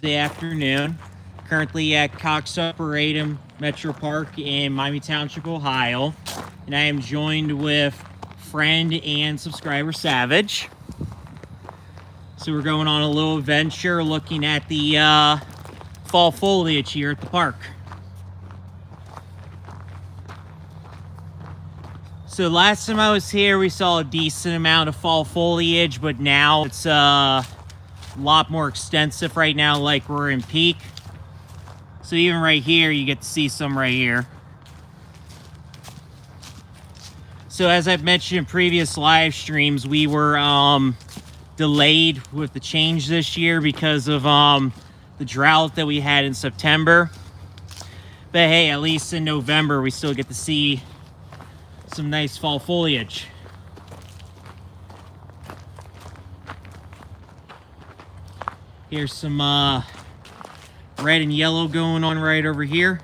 Thursday afternoon. Currently at Cox Arboretum Metro Park in Miami Township, Ohio. And I am joined with friend and subscriber Savage. So we're going on a little adventure looking at the fall foliage here at the park. So last time I was here, we saw a decent amount of fall foliage, but now it's a lot more extensive right now, like we're in peak. So even right here, you get to see some right here. So as I've mentioned in previous live streams, we were delayed with the change this year because of the drought that we had in September. But hey, at least in November, we still get to see some nice fall foliage. Here's some red and yellow going on right over here.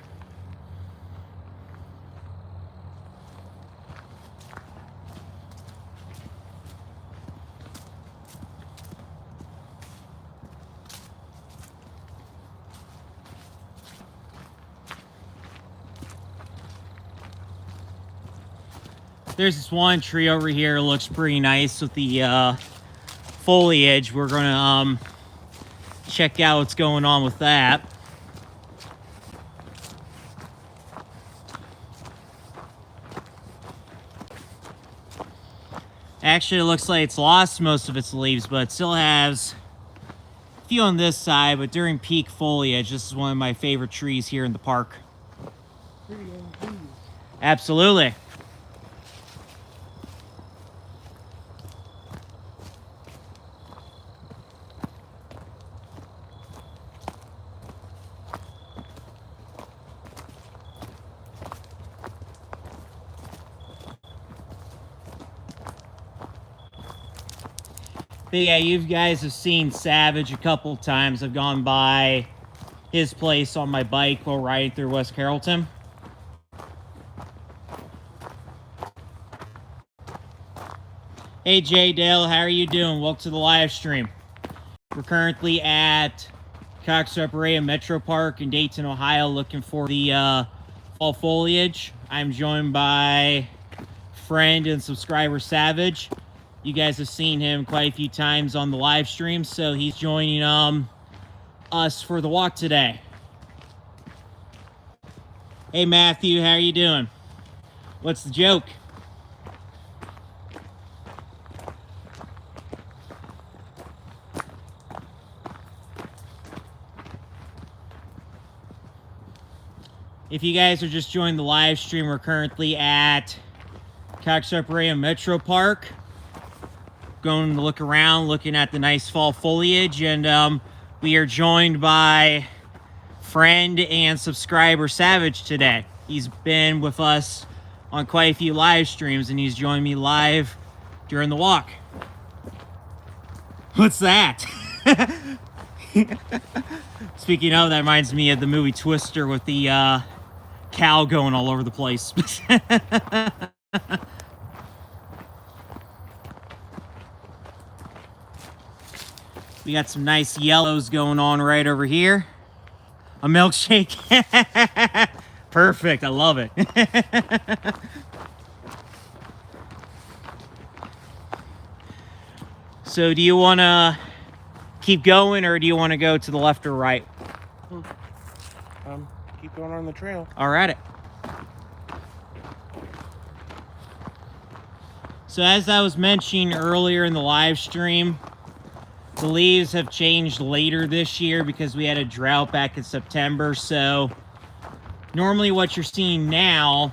There's this one tree over here, looks pretty nice with the foliage. We're gonna check out what's going on with that. Actually, it looks like it's lost most of its leaves, but it still has a few on this side. But during peak foliage, this is one of my favorite trees here in the park. Absolutely. But yeah, you guys have seen Savage a couple times. I've gone by his place on my bike while riding through West Carrollton. Hey Jay Dale, how are you doing? Welcome to the live stream. We're currently at Cox Arboretum Metro Park in Dayton, Ohio, looking for the fall foliage. I'm joined by friend and subscriber Savage. You guys have seen him quite a few times on the live stream, so he's joining us for the walk today. Hey Matthew, how are you doing? What's the joke? If you guys are just joining the live stream, we're currently at Cox Arboretum Metro Park. Going to look around, looking at the nice fall foliage, and we are joined by friend and subscriber Savage today. He's been with us on quite a few live streams, and he's joined me live during the walk. What's that? Speaking of, that reminds me of the movie Twister with the cow going all over the place. We got some nice yellows going on right over here. A milkshake. Perfect. I love it. So do you want to keep going, or do you want to go to the left or right? Keep going on the trail. All right. So as I was mentioning earlier in the live stream, the leaves have changed later this year because we had a drought back in September. So normally what you're seeing now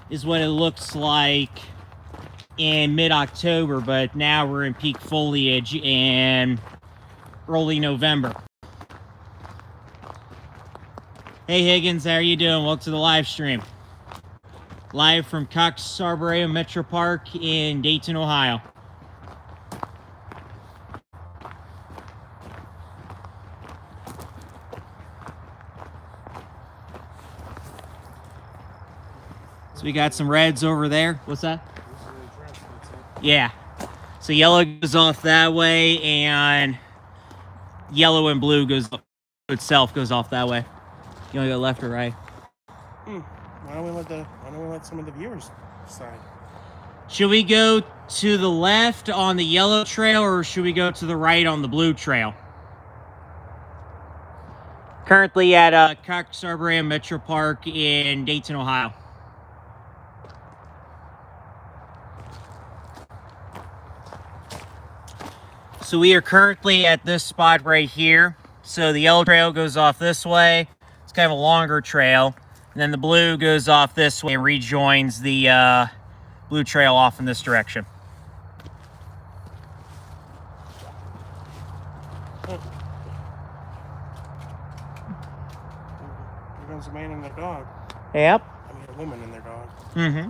is what it looks like in mid-October, but now we're in peak foliage in early November. Hey Higgins, how are you doing? Welcome to the live stream. Live from Cox Arboretum Metro Park in Dayton, Ohio. So we got some reds over there. What's that? Yeah. So yellow goes off that way, and yellow and blue goes itself goes off that way. You want to go left or right? Why don't we let some of the viewers decide? Should we go to the left on the yellow trail, or should we go to the right on the blue trail? Currently at Cox Arboretum Metro Park in Dayton, Ohio. So we are currently at this spot right here. So the yellow trail goes off this way. It's kind of a longer trail. And then the blue goes off this way and rejoins the blue trail off in this direction. Here comes a man and their dog. Yep. I mean, a woman and their dog. Mm-hmm.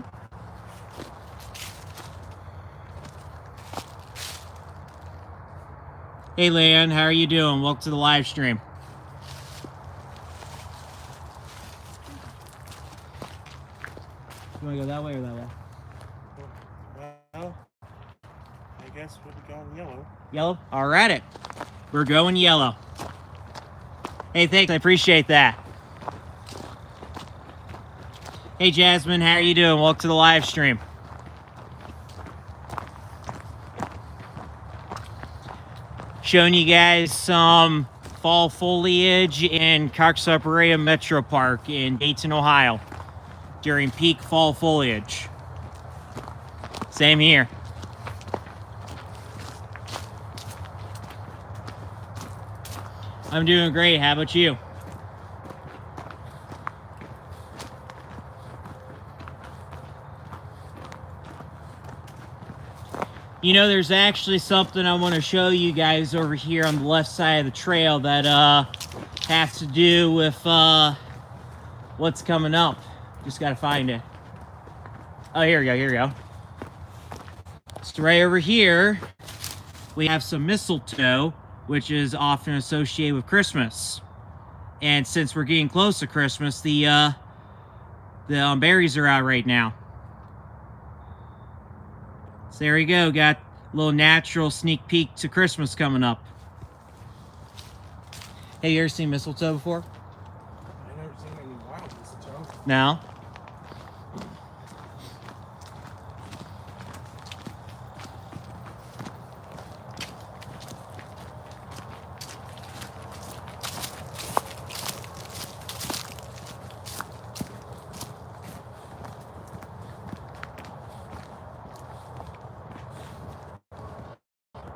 Hey, Leanne, how are you doing? Welcome to the live stream. You want to go that way or that way? Well, I guess we'll be going yellow. Yellow? All right. We're going yellow. Hey, thanks. I appreciate that. Hey, Jasmine, how are you doing? Welcome to the live stream. Showing you guys some fall foliage in Cox Arboretum Metro Park in Dayton, Ohio during peak fall foliage. Same here. I'm doing great. How about you? You know, there's actually something I want to show you guys over here on the left side of the trail that has to do with what's coming up. Just got to find it. Oh, here we go, here we go. So right over here, we have some mistletoe, which is often associated with Christmas. And since we're getting close to Christmas, the berries are out right now. So there we go, got a little natural sneak peek to Christmas coming up. Hey, you ever seen mistletoe before? I've never seen any wild mistletoe. No?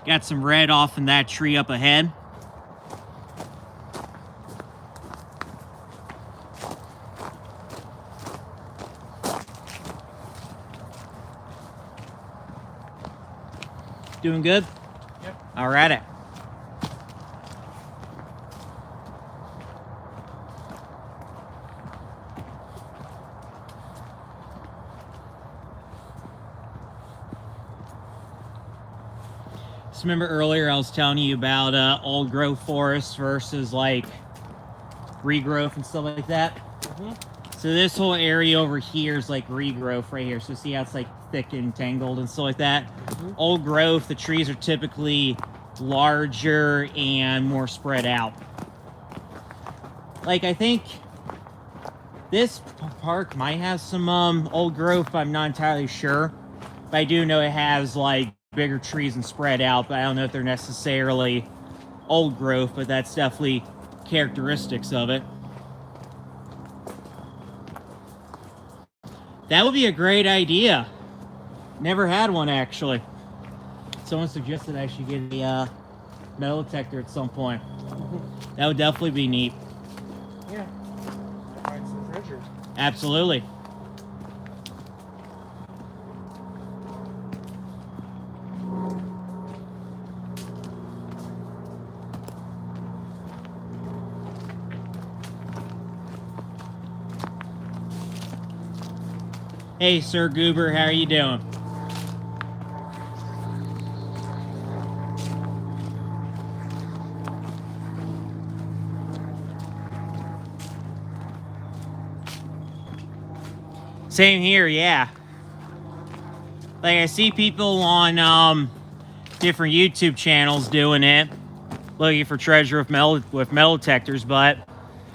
Got some red off in that tree up ahead. Doing good? Yep. All right. So remember earlier I was telling you about old growth forests versus like regrowth and stuff like that? Mm-hmm. So this whole area over here is like regrowth right here. So see how it's like thick and tangled and stuff like that? Mm-hmm. Old growth, the trees are typically larger and more spread out. Like I think this park might have some old growth, but I'm not entirely sure. But I do know it has like bigger trees and spread out, but I don't know if they're necessarily old growth, but that's definitely characteristics of it. That would be a great idea. Never had one, actually. Someone suggested I should get a metal detector at some point. That would definitely be neat. Yeah. Find some treasure. Absolutely. Hey, Sir Goober, how are you doing? Same here, yeah. Like I see people on different YouTube channels doing it, looking for treasure with metal detectors, but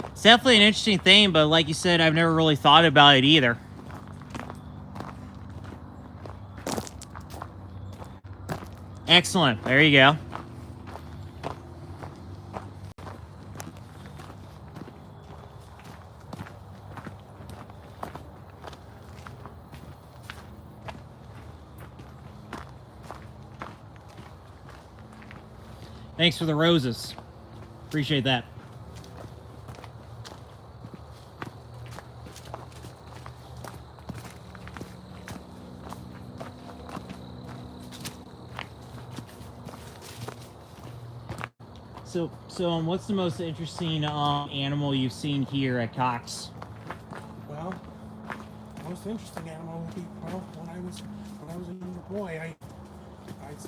it's definitely an interesting thing. But like you said, I've never really thought about it either. Excellent. There you go. Thanks for the roses. Appreciate that. So, what's the most interesting animal you've seen here at Cox? Well, the most interesting animal would be, well, when I was a younger boy, I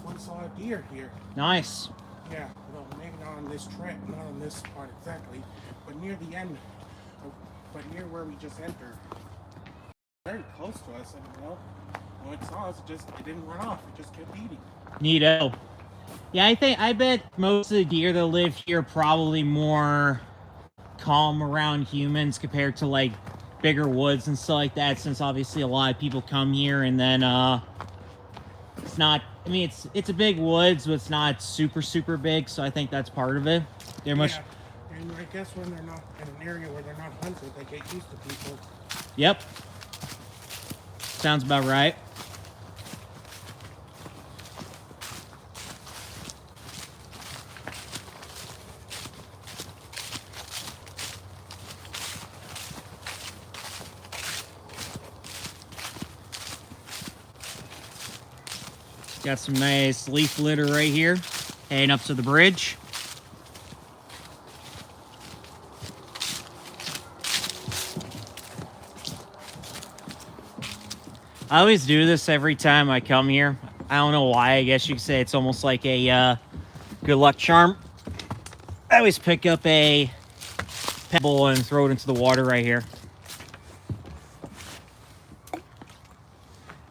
once saw a deer here. Nice. Yeah, well, maybe not on this trip, not on this part exactly, but near the end, but near where we just entered. Very close to us, and when it saw us, it didn't run off. It just kept eating. Neato. Yeah, I bet most of the deer that live here are probably more calm around humans compared to like bigger woods and stuff like that, since obviously a lot of people come here, and then it's not, I mean, it's a big woods, but it's not super big, so I think that's part of it. They're much. Yeah, and I guess when they're not in an area where they're not hunted, they get used to people. Yep. Sounds about right. Got some nice leaf litter right here, heading up to the bridge. I always do this every time I come here. I don't know why. I guess you could say it's almost like a good luck charm. I always pick up a pebble and throw it into the water right here.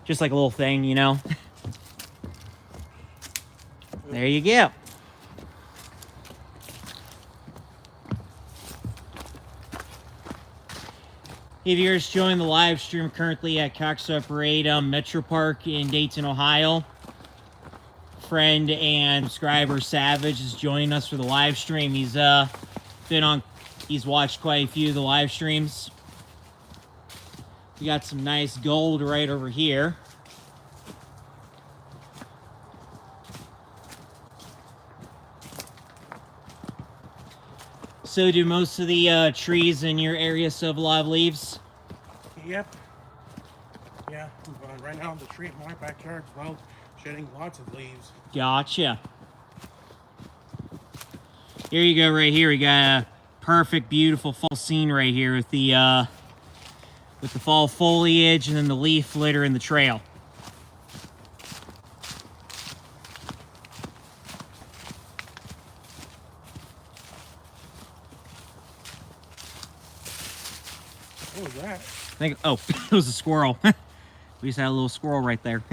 Just like a little thing, you know? There you go. If you're just joining the live stream, currently at Cox Arboretum Metro Park in Dayton, Ohio. Friend and subscriber Savage is joining us for the live stream. He's watched quite a few of the live streams. We got some nice gold right over here. So do most of the trees in your area still have a lot of leaves? Yep. Yeah, but right now the tree in my backyard is, well, shedding lots of leaves. Gotcha. Here you go right here. We got a perfect, beautiful fall scene right here with the fall foliage and then the leaf litter in the trail. What was that? I think, oh, it was a squirrel. We just had a little squirrel right there.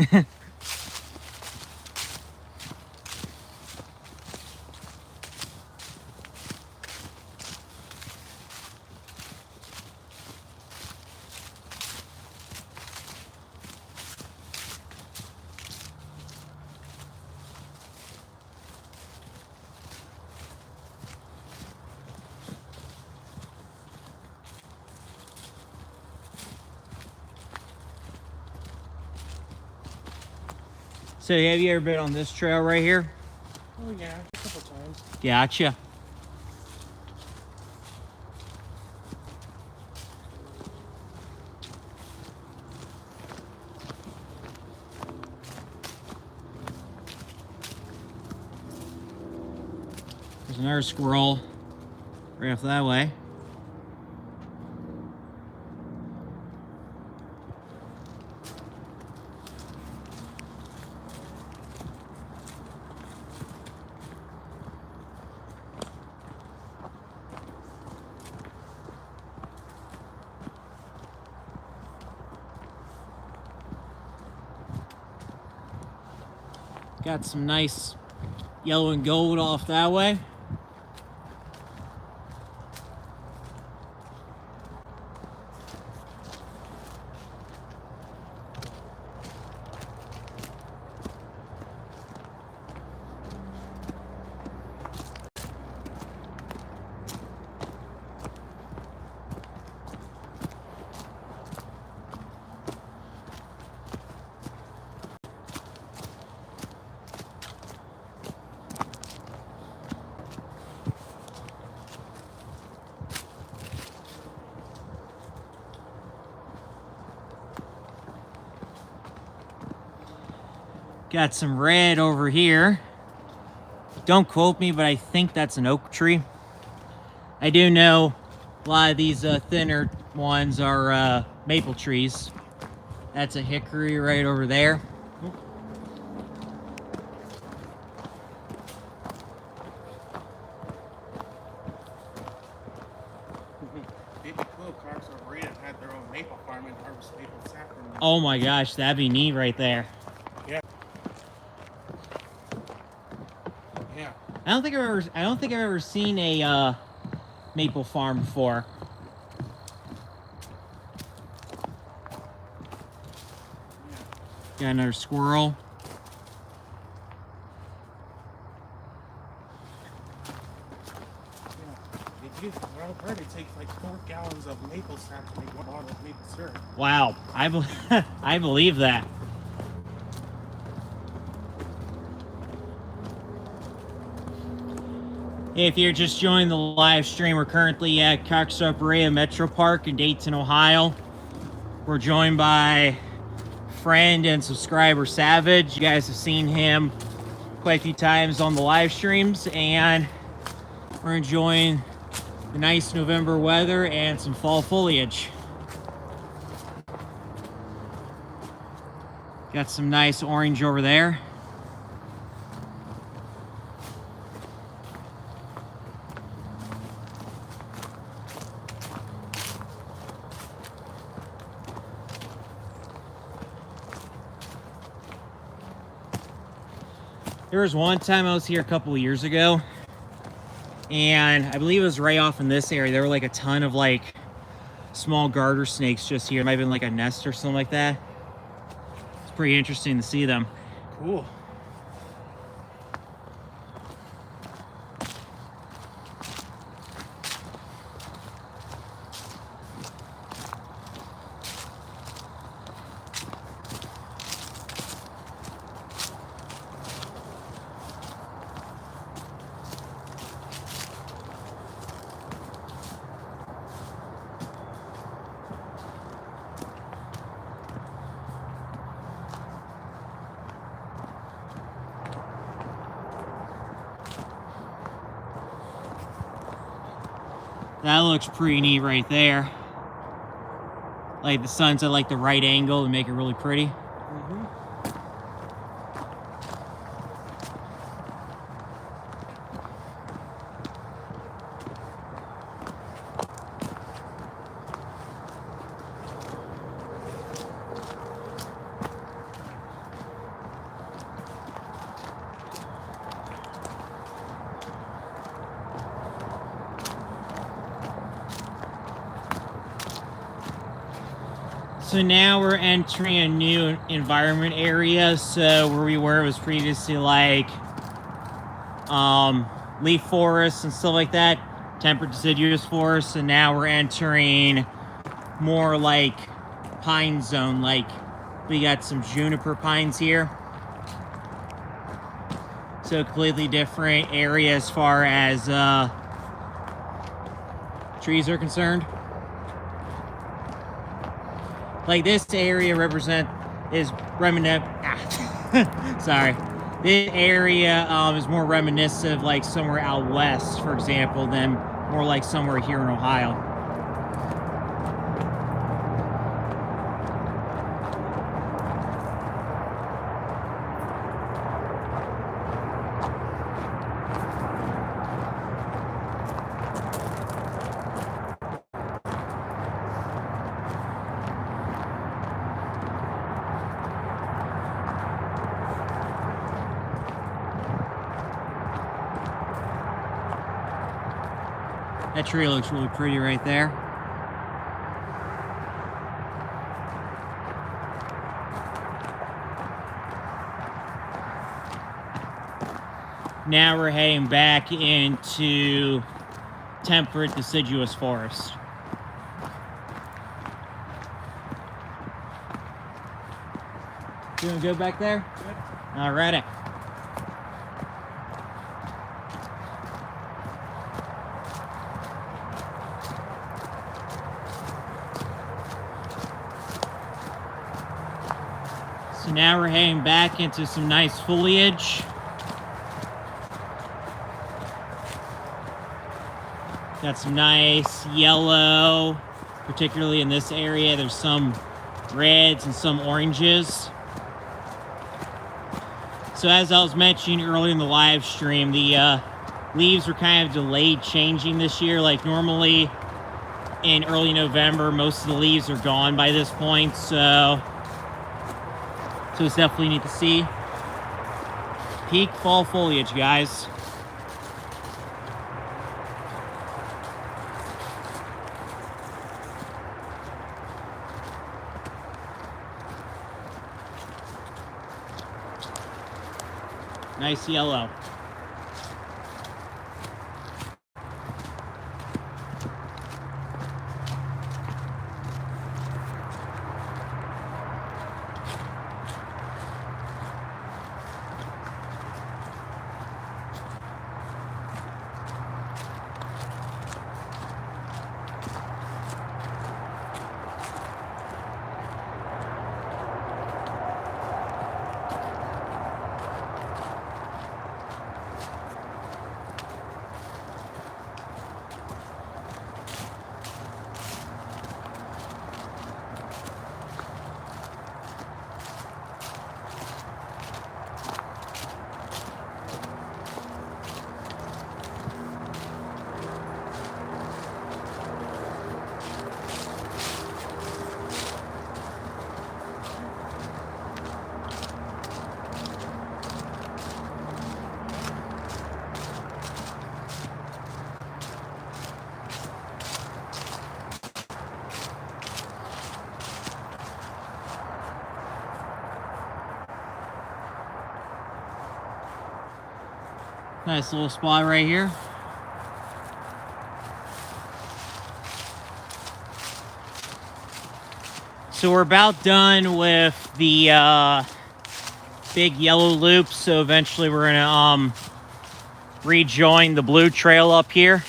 So have you ever been on this trail right here? Oh yeah, a couple times. Gotcha. There's another squirrel right off that way. Got some nice yellow and gold off that way. Got some red over here. Don't quote me, but I think that's an oak tree. I do know a lot of these thinner ones are maple trees. That's a hickory right over there. It'd be cool if Cox Arboretum had their own maple farm and harvest maple sap. Oh my gosh, that'd be neat right there. Yeah. Yeah. I don't think I've ever seen a maple farm before. Got another squirrel. I've heard it takes like 4 gallons of maple sap to make 1 bottle of maple syrup. Wow, I believe that. If you're just joining the live stream, we're currently at Cox Arboretum Metro Park in Dayton, Ohio. We're joined by friend and subscriber Savage. You guys have seen him quite a few times on the live streams, and we're enjoying the nice November weather and some fall foliage. Got some nice orange over there. There was one time I was here a couple of years ago, and I believe it was right off in this area. There were like a ton of like small garter snakes just here. It might have been like a nest or something like that. It's pretty interesting to see them. Cool. That looks pretty neat right there. Like the sun's at like the right angle to make it really pretty. So now we're entering a new environment area. So where we were was previously like leaf forests and stuff like that, temperate deciduous forests, and now we're entering more like pine zone. Like we got some juniper pines here. So completely different area as far as trees are concerned. Like this area is reminiscent. Sorry, this area is more reminiscent of like somewhere out west, for example, than more like somewhere here in Ohio. That tree looks really pretty right there. Now we're heading back into temperate deciduous forest. Doing good back there? Good. All righty. So now we're heading back into some nice foliage. Got some nice yellow, particularly in this area. There's some reds and some oranges. So as I was mentioning earlier in the live stream, the leaves were kind of delayed changing this year. Like normally in early November, most of the leaves are gone by this point. So it's definitely neat to see. Peak fall foliage, guys. Nice yellow. Nice little spot right here. So we're about done with the big yellow loop. So eventually we're gonna rejoin the blue trail up here.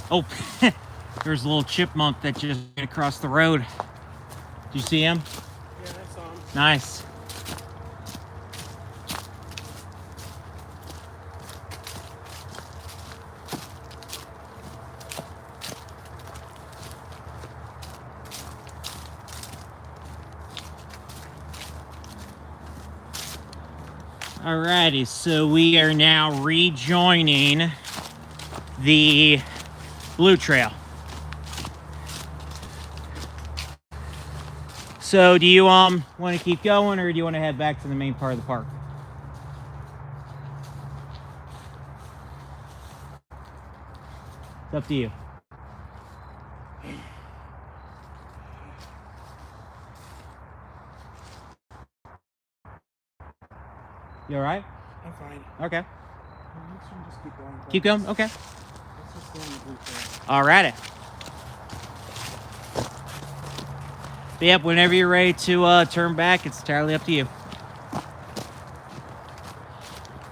Oh, there's a little chipmunk that just went across the road. Did you see him? Yeah, I saw him. Nice. Alrighty, so we are now rejoining the blue trail. So do you want to keep going, or do you want to head back to the main part of the park? It's up to you. You all right? I'm fine. Okay. Just keep going. Keep going? Okay. Let's just go on the blue trail. Alrighty. But yep, whenever you're ready to turn back, it's entirely up to you. If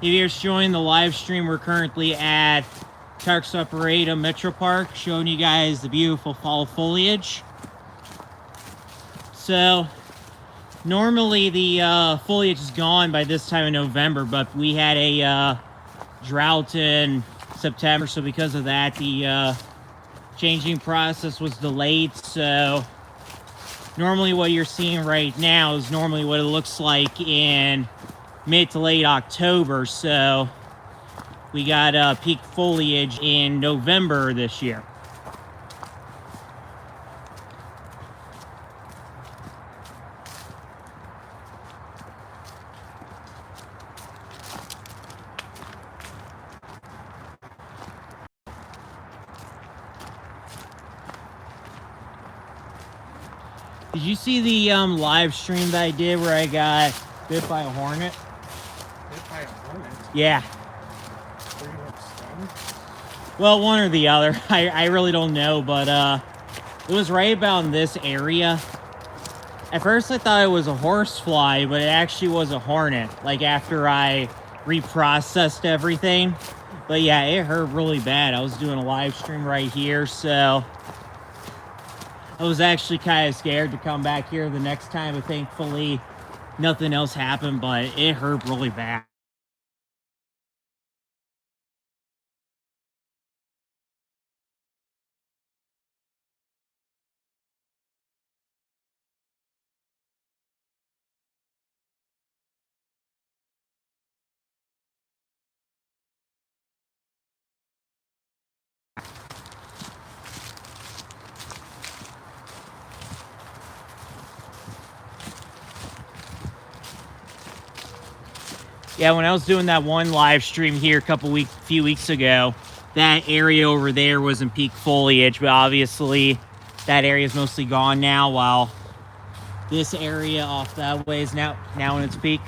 you're just joining the live stream, we're currently at Cox Arboretum Metro Park, showing you guys the beautiful fall foliage. So, normally the foliage is gone by this time in November, but we had a drought in September, so because of that, the changing process was delayed. So normally what you're seeing right now is normally what it looks like in mid to late October. So we got peak foliage in November this year. Did you see the live stream that I did where I got bit by a hornet? Bit by a hornet? Yeah. Were you like stung? Well, one or the other. I really don't know, but it was right about in this area. At first I thought it was a horsefly, but it actually was a hornet, like after I reprocessed everything. But yeah, it hurt really bad. I was doing a live stream right here, so I was actually kind of scared to come back here the next time, but thankfully nothing else happened, but it hurt really bad. Yeah, when I was doing that one live stream here a few weeks ago, that area over there was in peak foliage, but obviously that area is mostly gone now, while this area off that way is now in its peak.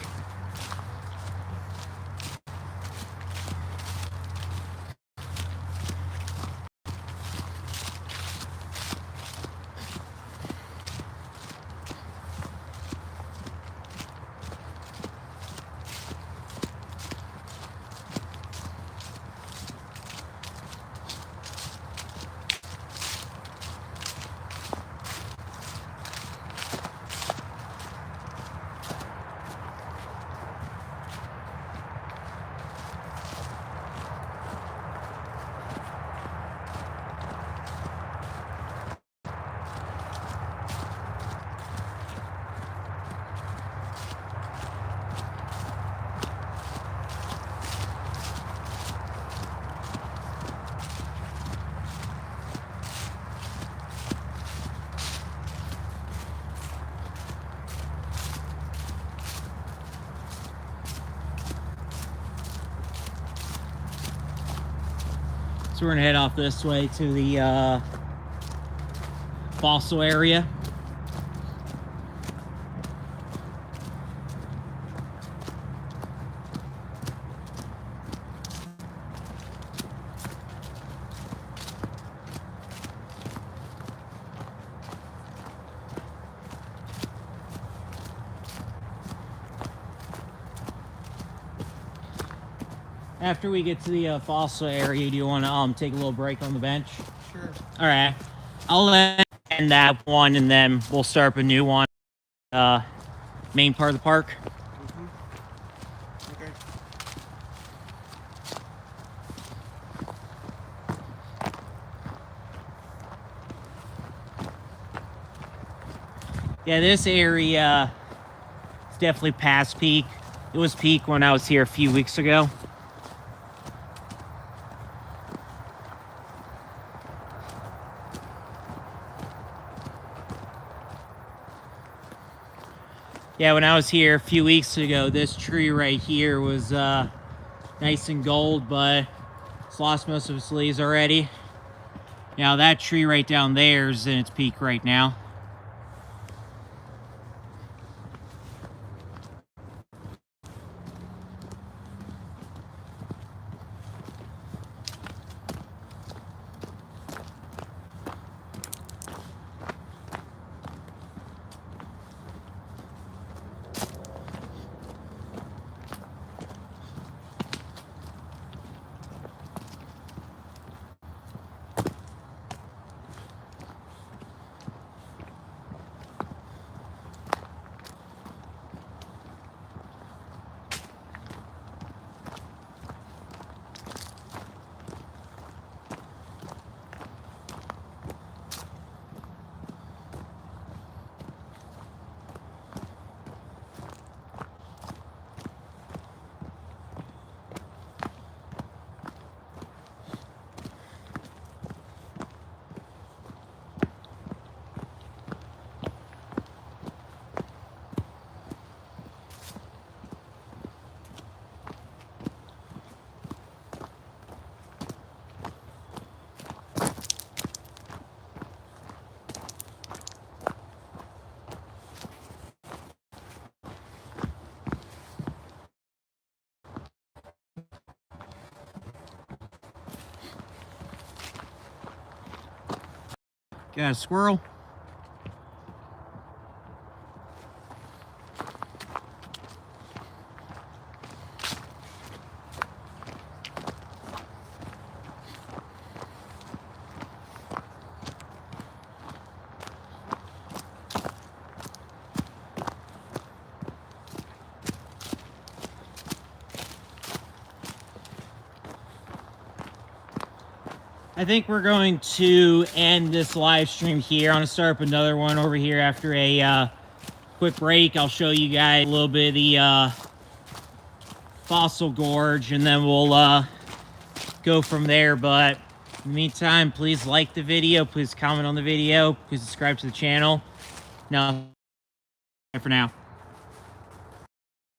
So we're gonna head off this way to the fossil area. After we get to the fossil area, do you want to take a little break on the bench? Sure. All right. I'll end that one, and then we'll start up a new one. Main part of the park. Okay. Yeah, this area is definitely past peak. It was peak when I was here a few weeks ago. Yeah, when I was here a few weeks ago, this tree right here was nice and gold, but it's lost most of its leaves already. Now that tree right down there is in its peak right now. Got a squirrel. I think we're going to end this live stream here. I'm going to start up another one over here after a quick break. I'll show you guys a little bit of the Fossil Gorge, and then we'll go from there. But in the meantime, please like the video, please comment on the video, please subscribe to the channel. Now, for now.